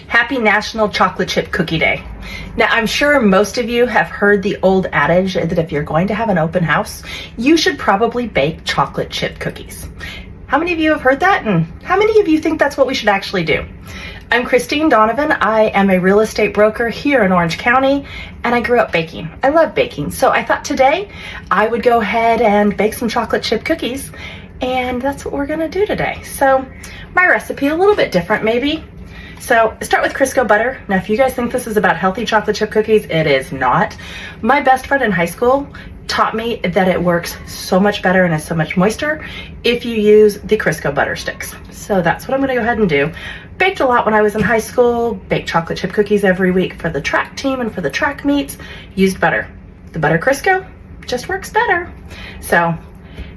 Happy National Chocolate Chip Cookie Day. Now, I'm sure most of you have heard the old adage that if you're going to have an open house, you should probably bake chocolate chip cookies. How many of you have heard that? And how many of you think that's what we should actually do? I'm Christine Donovan. I am a real estate broker here in Orange County, and I grew up baking. I love baking. So I thought today I would go ahead and bake some chocolate chip cookies, and that's what we're gonna do today. So my recipe, a little bit different maybe. So start with Crisco butter. Now, if you guys think this is about healthy chocolate chip cookies, it is not. My best friend in high school taught me that it works so much better and is so much moister if you use the Crisco butter sticks. So that's what I'm gonna go ahead and do. Baked a lot when I was in high school, baked chocolate chip cookies every week for the track team and for the track meets, used butter. The butter Crisco just works better. So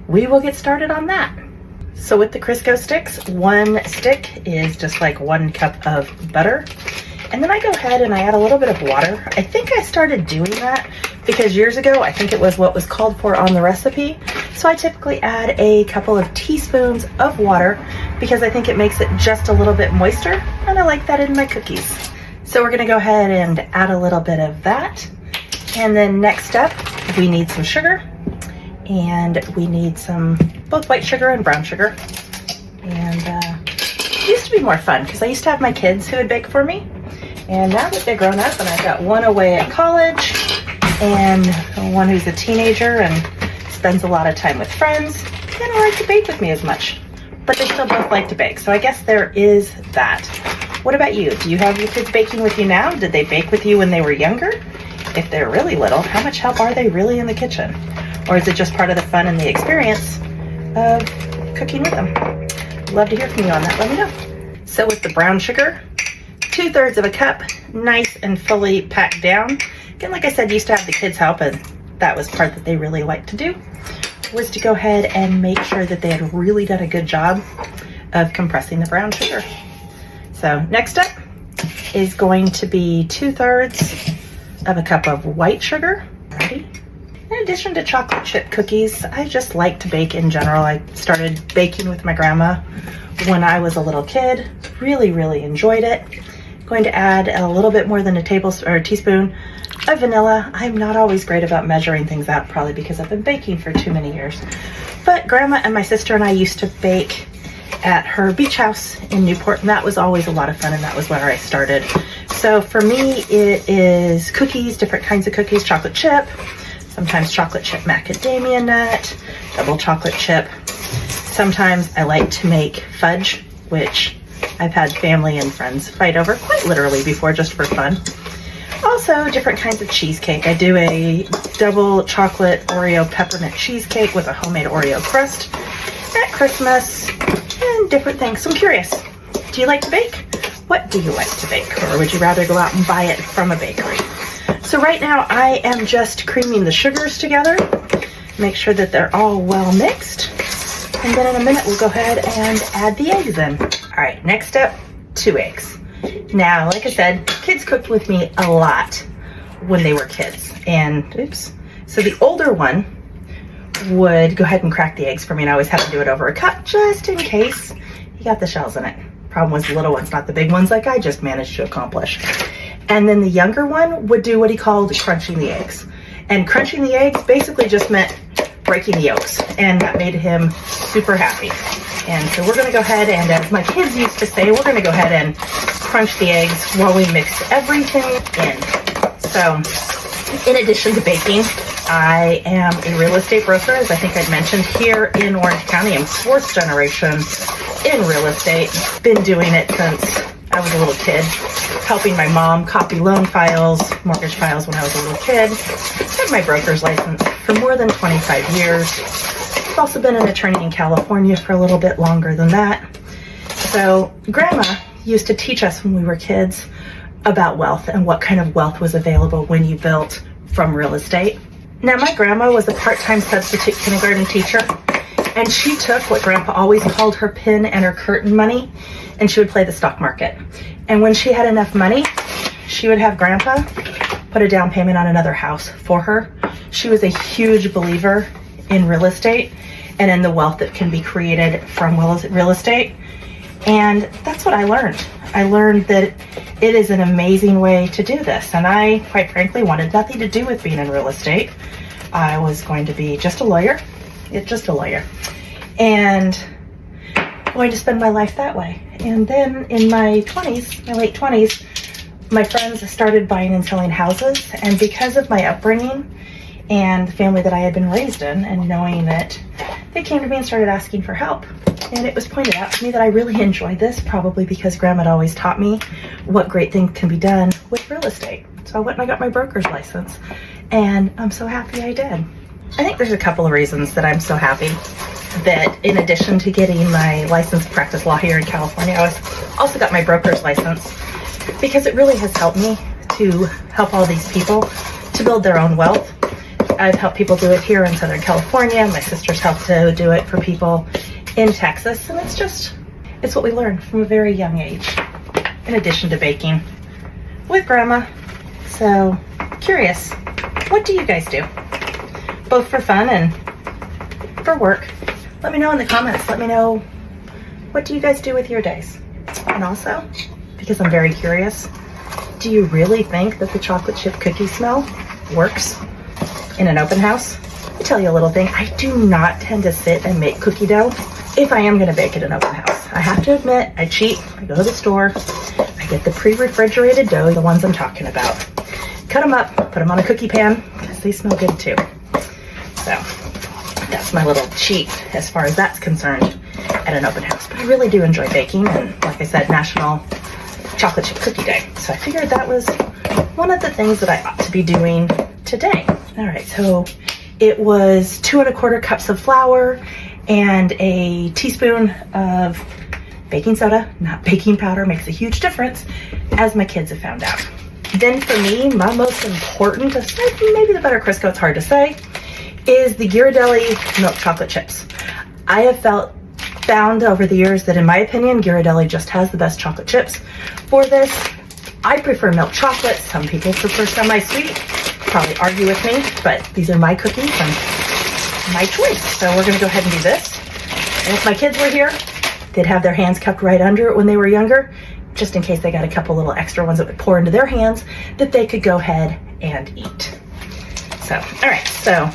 we will get started on that. So with the Crisco sticks, one stick is just like 1 cup of butter. And then I go ahead and I add a little bit of water. I think I started doing that because years ago, I think it was what was called for on the recipe. So I typically add a couple of teaspoons of water because I think it makes it just a little bit moister, and I like that in my cookies. So we're gonna go ahead and add a little bit of that. And then next up, we need some sugar, and we need some both white sugar and brown sugar. And it used to be more fun because I used to have my kids who would bake for me. And now that they're grown up, and I've got one away at college and one who's a teenager and spends a lot of time with friends, they don't like to bake with me as much, but they still both like to bake. So I guess there is that. What about you? Do you have your kids baking with you now? Did they bake with you when they were younger? If they're really little, how much help are they really in the kitchen? Or is it just part of the fun and the experience of cooking with them? Love to hear from you on that. Let me know. So with the brown sugar, 2/3 of a cup, nice and fully packed down. Again, like I said, used to have the kids help, and that was part that they really liked to do, was to go ahead and make sure that they had really done a good job of compressing the brown sugar. So next up is going to be 2/3 of a cup of white sugar. Ready? In addition to chocolate chip cookies, I just like to bake in general. I started baking with my grandma when I was a little kid. Really, really enjoyed it. Going to add a little bit more than a teaspoon of vanilla. I'm not always great about measuring things out, probably because I've been baking for too many years. But grandma and my sister and I used to bake at her beach house in Newport, and that was always a lot of fun, and that was where I started. So for me, it is cookies, different kinds of cookies, chocolate chip, sometimes chocolate chip macadamia nut, double chocolate chip. Sometimes I like to make fudge, which I've had family and friends fight over quite literally before, just for fun. Also, different kinds of cheesecake. I do a double chocolate Oreo peppermint cheesecake with a homemade Oreo crust at Christmas, and different things. So I'm curious, do you like to bake? What do you like to bake? Or would you rather go out and buy it from a bakery? So right now I am just creaming the sugars together. Make sure that they're all well mixed. And then in a minute, we'll go ahead and add the eggs in. All right, next up, 2 eggs. Now, like I said, kids cooked with me a lot when they were kids. And, oops. So the older one would go ahead and crack the eggs for me, and I always had to do it over a cup just in case he got the shells in it. Problem was the little ones, not the big ones like I just managed to accomplish. And then the younger one would do what he called crunching the eggs. And crunching the eggs basically just meant breaking the yolks, and that made him super happy. And so we're gonna go ahead and, as my kids used to say, we're gonna go ahead and crunch the eggs while we mix everything in. So in addition to baking, I am a real estate broker, as I think I'd mentioned, here in Orange County. I'm 4th generation in real estate. Been doing it since I was a little kid, helping my mom copy loan files, mortgage files when I was a little kid. Had my broker's license for more than 25 years. I've also been an attorney in California for a little bit longer than that. So grandma used to teach us when we were kids about wealth and what kind of wealth was available when you built from real estate. Now, my grandma was a part-time substitute kindergarten teacher, and she took what grandpa always called her pin and her curtain money, and she would play the stock market. And when she had enough money, she would have grandpa put a down payment on another house for her. She was a huge believer in real estate and in the wealth that can be created from real estate. And that's what I learned. I learned that it is an amazing way to do this. And I, quite frankly, wanted nothing to do with being in real estate. I was going to be just a lawyer, and going to spend my life that way. And then in my 20s, my late 20s, my friends started buying and selling houses. And because of my upbringing and the family that I had been raised in, and knowing that, they came to me and started asking for help. And it was pointed out to me that I really enjoyed this, probably because Grandma had always taught me what great things can be done with real estate. So I went and I got my broker's license, and I'm so happy I did. I think there's a couple of reasons that I'm so happy that in addition to getting my license to practice law here in California, I also got my broker's license, because it really has helped me to help all these people to build their own wealth. I've helped people do it here in Southern California. My sisters helped to do it for people in Texas. And it's what we learned from a very young age, in addition to baking with Grandma. So curious, what do you guys do? Both for fun and for work. Let me know in the comments. Let me know, what do you guys do with your days? And also, because I'm very curious, do you really think that the chocolate chip cookie smell works in an open house? I'll tell you a little thing. I do not tend to sit and make cookie dough if I am going to bake at an open house. I have to admit, I cheat. I go to the store, I get the pre-refrigerated dough, the ones I'm talking about. Cut them up, put them on a cookie pan, because they smell good too. So that's my little cheat as far as that's concerned at an open house. But I really do enjoy baking, and like I said, National Chocolate Chip Cookie Day. So I figured that was one of the things that I ought to be doing today. All right, so it was 2 1/4 cups of flour and a teaspoon of baking soda, not baking powder. Makes a huge difference, as my kids have found out. Then for me, my most important, maybe the better Crisco, it's hard to say, is the Ghirardelli milk chocolate chips. I have found over the years that, in my opinion, Ghirardelli just has the best chocolate chips for this. I prefer milk chocolate. Some people prefer semi-sweet. Probably argue with me, but these are my cookies and my choice. So we're gonna go ahead and do this. And if my kids were here, they'd have their hands cupped right under it when they were younger, just in case they got a couple little extra ones that would pour into their hands that they could go ahead and eat. So, all right, so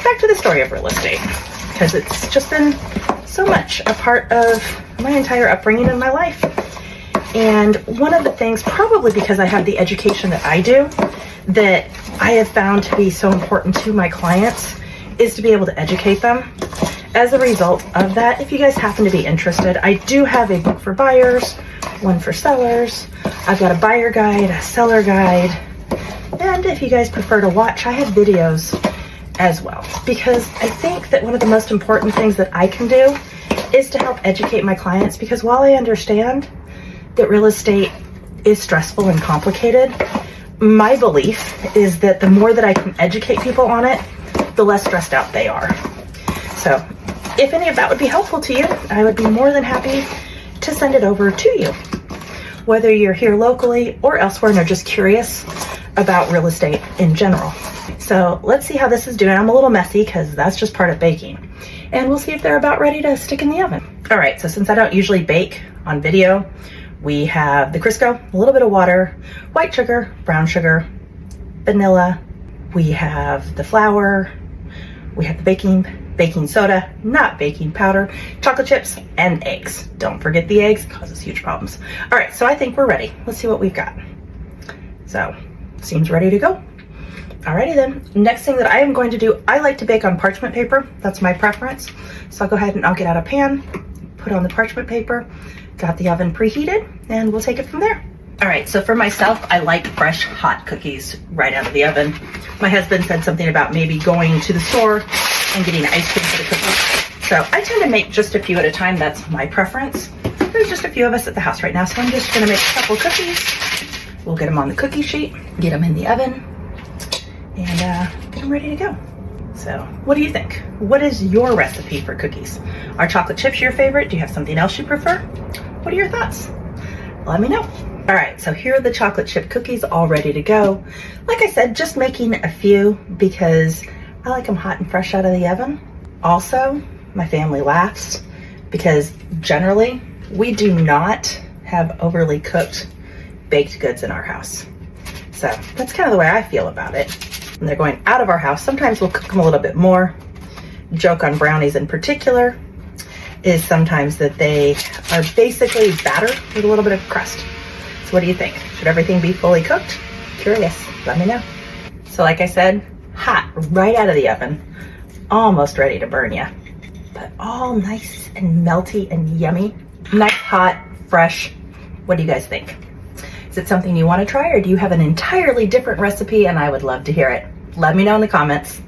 back to the story of real estate, because it's just been so much a part of my entire upbringing in my life. And one of the things, probably because I have the education that I do, that I have found to be so important to my clients, is to be able to educate them. As a result of that, if you guys happen to be interested, I do have a book for buyers, one for sellers. I've got a buyer guide, a seller guide, and if you guys prefer to watch, I have videos as well. Because I think that one of the most important things that I can do is to help educate my clients, because while I understand that real estate is stressful and complicated, my belief is that the more that I can educate people on it, the less stressed out they are. So if any of that would be helpful to you, I would be more than happy to send it over to you. Whether you're here locally or elsewhere and are just curious about real estate in general. So let's see how this is doing. I'm a little messy because that's just part of baking. And we'll see if they're about ready to stick in the oven. All right, so since I don't usually bake on video, we have the Crisco, a little bit of water, white sugar, brown sugar, vanilla. We have the flour. We have the baking soda, not baking powder, chocolate chips, and eggs. Don't forget the eggs, causes huge problems. All right, so I think we're ready. Let's see what we've got. So, seems ready to go. Alrighty then. Next thing that I am going to do, I like to bake on parchment paper. That's my preference. So I'll go ahead and I'll get out a pan, put on the parchment paper, got the oven preheated, and we'll take it from there. All right, so for myself, I like fresh, hot cookies right out of the oven. My husband said something about maybe going to the store and getting ice cream for the cookies. So I tend to make just a few at a time. That's my preference. There's just a few of us at the house right now, so I'm just gonna make a couple cookies. We'll get them on the cookie sheet, get them in the oven, and get them ready to go. So what do you think? What is your recipe for cookies? Are chocolate chips your favorite? Do you have something else you prefer? What are your thoughts? Let me know. All right, so here are the chocolate chip cookies all ready to go. Like I said, just making a few because I like them hot and fresh out of the oven. Also, my family laughs because generally we do not have overly cooked baked goods in our house. So that's kind of the way I feel about it. When they're going out of our house, sometimes we'll cook them a little bit more. Joke on brownies in particular is sometimes that they are basically batter with a little bit of crust. So what do you think? Should everything be fully cooked? Curious, let me know. So like I said, hot, right out of the oven, almost ready to burn you, but all nice and melty and yummy. Nice, hot, fresh. What do you guys think? Is it something you want to try, or do you have an entirely different recipe? And I would love to hear it. Let me know in the comments.